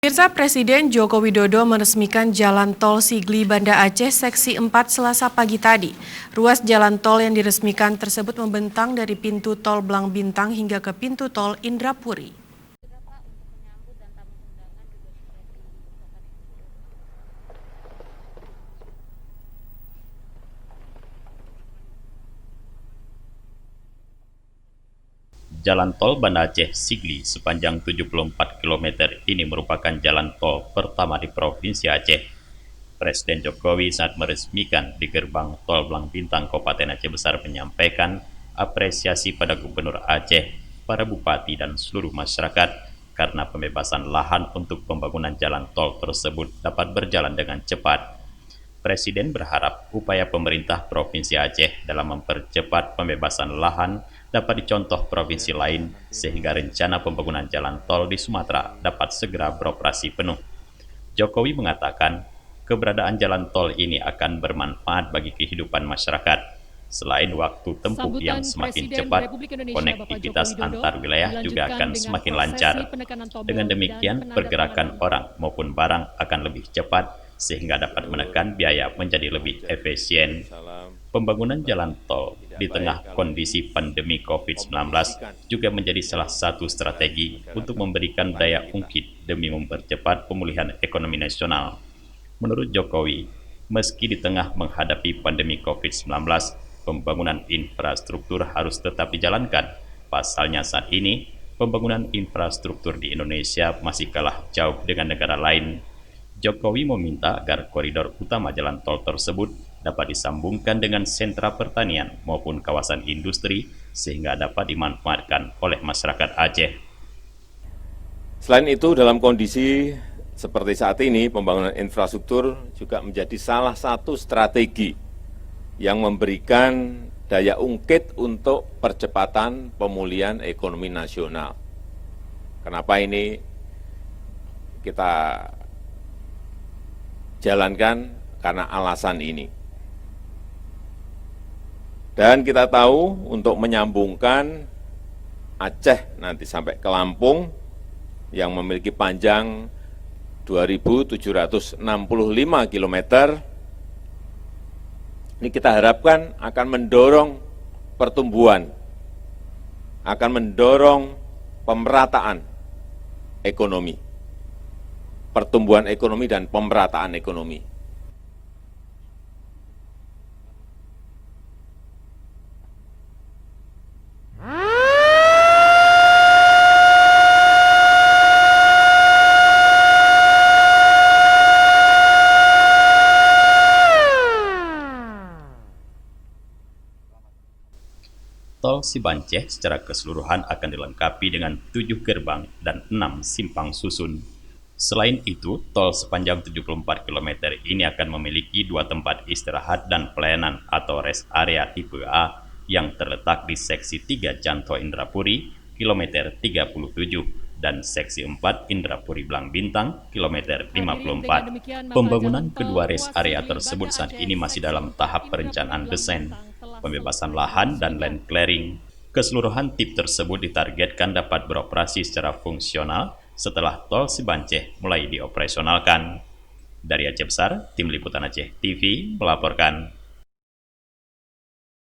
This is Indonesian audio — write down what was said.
Pemirsa, Presiden Joko Widodo meresmikan Jalan Tol Sigli Banda Aceh Seksi 4 Selasa pagi tadi. Ruas jalan tol yang diresmikan tersebut membentang dari pintu tol Blang Bintang hingga ke pintu tol Indrapuri. Jalan tol Banda Aceh Sigli sepanjang 74 km ini merupakan jalan tol pertama di Provinsi Aceh. Presiden Jokowi saat meresmikan di gerbang tol Blang Bintang Kabupaten Aceh Besar menyampaikan apresiasi pada Gubernur Aceh, para bupati dan seluruh masyarakat karena pembebasan lahan untuk pembangunan jalan tol tersebut dapat berjalan dengan cepat. Presiden berharap upaya pemerintah Provinsi Aceh dalam mempercepat pembebasan lahan dapat dicontoh provinsi lain sehingga rencana pembangunan jalan tol di Sumatera dapat segera beroperasi penuh. Jokowi mengatakan keberadaan jalan tol ini akan bermanfaat bagi kehidupan masyarakat. Selain waktu tempuh yang semakin cepat, konektivitas antar wilayah juga akan semakin lancar. Dengan demikian, pergerakan orang maupun barang akan lebih cepat sehingga dapat menekan biaya menjadi lebih efisien. Pembangunan jalan tol di tengah kondisi pandemi COVID-19 juga menjadi salah satu strategi untuk memberikan daya ungkit demi mempercepat pemulihan ekonomi nasional. Menurut Jokowi, meski di tengah menghadapi pandemi COVID-19, pembangunan infrastruktur harus tetap dijalankan. Pasalnya saat ini, pembangunan infrastruktur di Indonesia masih kalah jauh dengan negara lain. Jokowi meminta agar koridor utama jalan tol tersebut dapat disambungkan dengan sentra pertanian maupun kawasan industri sehingga dapat dimanfaatkan oleh masyarakat Aceh. Selain itu, dalam kondisi seperti saat ini, pembangunan infrastruktur juga menjadi salah satu strategi yang memberikan daya ungkit untuk percepatan pemulihan ekonomi nasional. Kenapa ini kita jalankan? Karena alasan ini. Dan kita tahu untuk menyambungkan Aceh nanti sampai ke Lampung yang memiliki panjang 2.765 km, ini kita harapkan akan mendorong pertumbuhan, akan mendorong pemerataan ekonomi, pertumbuhan ekonomi dan pemerataan ekonomi. Tol Sibanceh secara keseluruhan akan dilengkapi dengan 7 gerbang dan 6 simpang susun. Selain itu, tol sepanjang 74 km ini akan memiliki 2 tempat istirahat dan pelayanan atau rest area tipe A yang terletak di seksi 3 Janto Indrapuri, kilometer 37, dan seksi 4 Indrapuri Blang Bintang, kilometer 54. Pembangunan kedua rest area tersebut saat ini masih dalam tahap perencanaan desain, pembebasan lahan, dan land clearing. Keseluruhan tip tersebut ditargetkan dapat beroperasi secara fungsional setelah tol Sibanceh mulai dioperasionalkan. Dari Aceh Besar, Tim Liputan Aceh TV melaporkan.